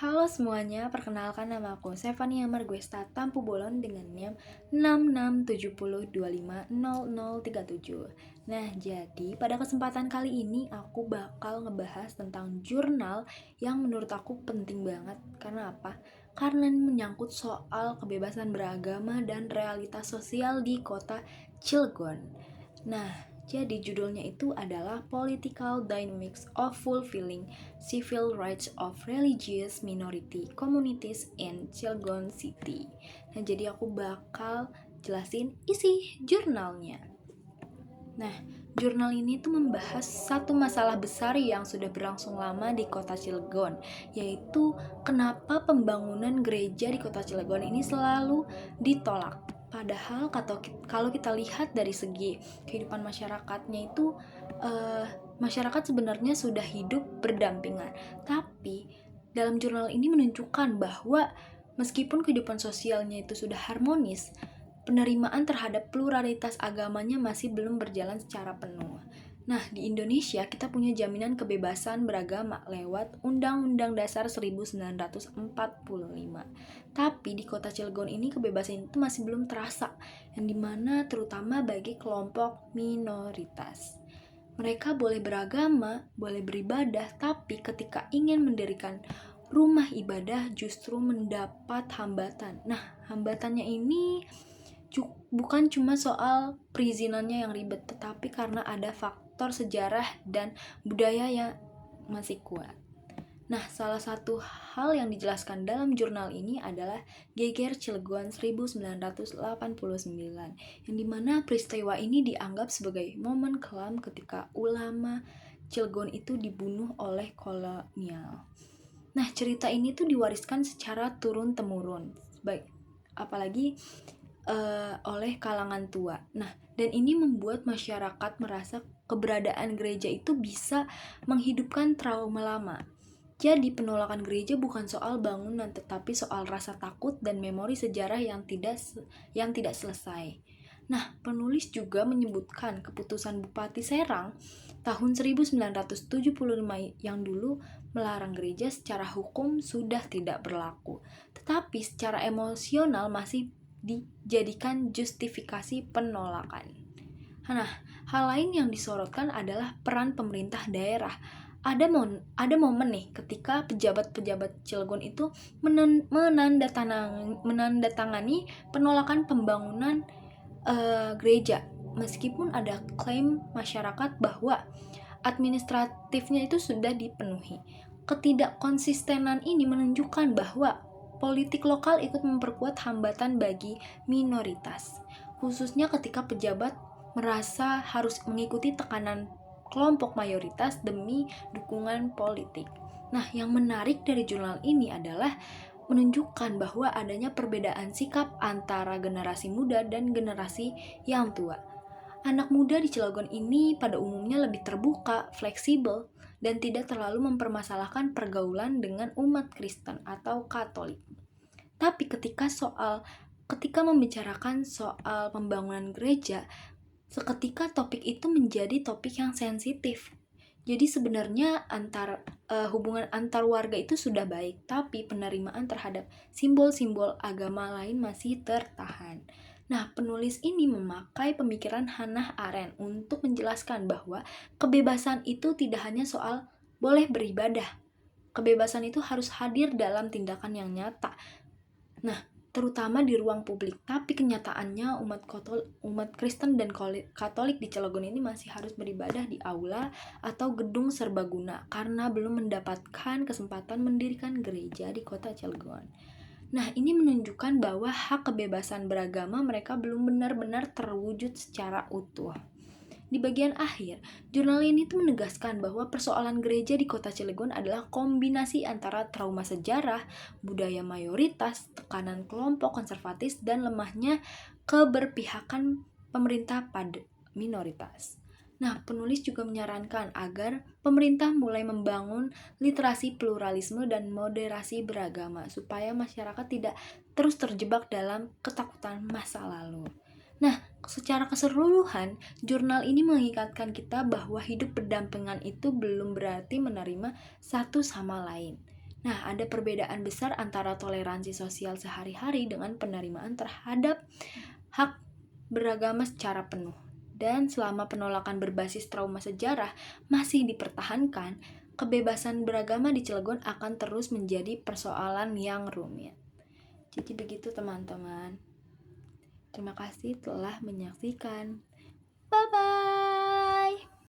Halo semuanya, perkenalkan nama aku Stefania Marguesta Tampu Bolon dengan NIM 6670250037. Nah, jadi pada kesempatan kali ini aku bakal ngebahas tentang jurnal yang menurut aku penting banget. Karena apa? Karena ini menyangkut soal kebebasan beragama dan realitas sosial di kota Cilegon. Nah, jadi judulnya itu adalah Political Dynamics of Fulfilling Civil Rights of Religious Minority Communities in Cilegon City. Nah, jadi aku bakal jelasin isi jurnalnya. Nah, jurnal ini tuh membahas satu masalah besar yang sudah berlangsung lama di kota Cilegon, yaitu kenapa pembangunan gereja di kota Cilegon ini selalu ditolak. Padahal kalau kita lihat dari segi kehidupan masyarakatnya itu, masyarakat sebenarnya sudah hidup berdampingan. Tapi dalam jurnal ini menunjukkan bahwa meskipun kehidupan sosialnya itu sudah harmonis, penerimaan terhadap pluralitas agamanya masih belum berjalan secara penuh. Nah, di Indonesia kita punya jaminan kebebasan beragama lewat Undang-Undang Dasar 1945. Tapi di kota Cilegon ini kebebasan itu masih belum terasa, yang dimana terutama bagi kelompok minoritas. Mereka boleh beragama, boleh beribadah, tapi ketika ingin mendirikan rumah ibadah justru mendapat hambatan. Nah, hambatannya ini bukan cuma soal perizinannya yang ribet, tetapi karena ada faktor sejarah dan budaya yang masih kuat. Nah, salah satu hal yang dijelaskan dalam jurnal ini adalah Geger Cilegon 1989, yang dimana peristiwa ini dianggap sebagai momen kelam ketika ulama Cilegon itu dibunuh oleh kolonial. Nah, cerita ini tuh diwariskan secara turun-temurun, apalagi oleh kalangan tua. Nah, dan ini membuat masyarakat merasa keberadaan gereja itu bisa menghidupkan trauma lama. Jadi penolakan gereja bukan soal bangunan, tetapi soal rasa takut dan memori sejarah yang tidak selesai. Nah, penulis juga menyebutkan keputusan Bupati Serang tahun 1975 yang dulu melarang gereja secara hukum sudah tidak berlaku, tetapi secara emosional masih dijadikan justifikasi penolakan. Nah, hal lain yang disorotkan adalah peran pemerintah daerah. Ada momen nih ketika pejabat-pejabat Cilegon itu menandatangani penolakan pembangunan gereja, meskipun ada klaim masyarakat bahwa administratifnya itu sudah dipenuhi. Ketidakkonsistenan ini menunjukkan bahwa politik lokal ikut memperkuat hambatan bagi minoritas, khususnya ketika pejabat merasa harus mengikuti tekanan kelompok mayoritas demi dukungan politik. Nah, yang menarik dari jurnal ini adalah menunjukkan bahwa adanya perbedaan sikap antara generasi muda dan generasi yang tua. Anak muda di Cilegon ini pada umumnya lebih terbuka, fleksibel, dan tidak terlalu mempermasalahkan pergaulan dengan umat Kristen atau Katolik. Tapi ketika membicarakan soal pembangunan gereja, seketika topik itu menjadi topik yang sensitif. Jadi sebenarnya hubungan antar warga itu sudah baik, tapi penerimaan terhadap simbol-simbol agama lain masih tertahan. Nah, penulis ini memakai pemikiran Hannah Arendt untuk menjelaskan bahwa kebebasan itu tidak hanya soal boleh beribadah. Kebebasan itu harus hadir dalam tindakan yang nyata. Nah, terutama di ruang publik. Tapi kenyataannya umat Kristen dan Katolik di Cilegon ini masih harus beribadah di aula atau gedung serbaguna karena belum mendapatkan kesempatan mendirikan gereja di kota Cilegon. Nah, ini menunjukkan bahwa hak kebebasan beragama mereka belum benar-benar terwujud secara utuh. Di bagian akhir, jurnal ini tuh menegaskan bahwa persoalan gereja di kota Cilegon adalah kombinasi antara trauma sejarah, budaya mayoritas, tekanan kelompok konservatif, dan lemahnya keberpihakan pemerintah pada minoritas. Nah, penulis juga menyarankan agar pemerintah mulai membangun literasi pluralisme dan moderasi beragama supaya masyarakat tidak terus terjebak dalam ketakutan masa lalu. Nah, secara keseluruhan, jurnal ini mengikatkan kita bahwa hidup berdampingan itu belum berarti menerima satu sama lain. Nah, ada perbedaan besar antara toleransi sosial sehari-hari dengan penerimaan terhadap hak beragama secara penuh. Dan selama penolakan berbasis trauma sejarah masih dipertahankan, kebebasan beragama di Cilegon akan terus menjadi persoalan yang rumit. Jadi begitu teman-teman. Terima kasih telah menyaksikan.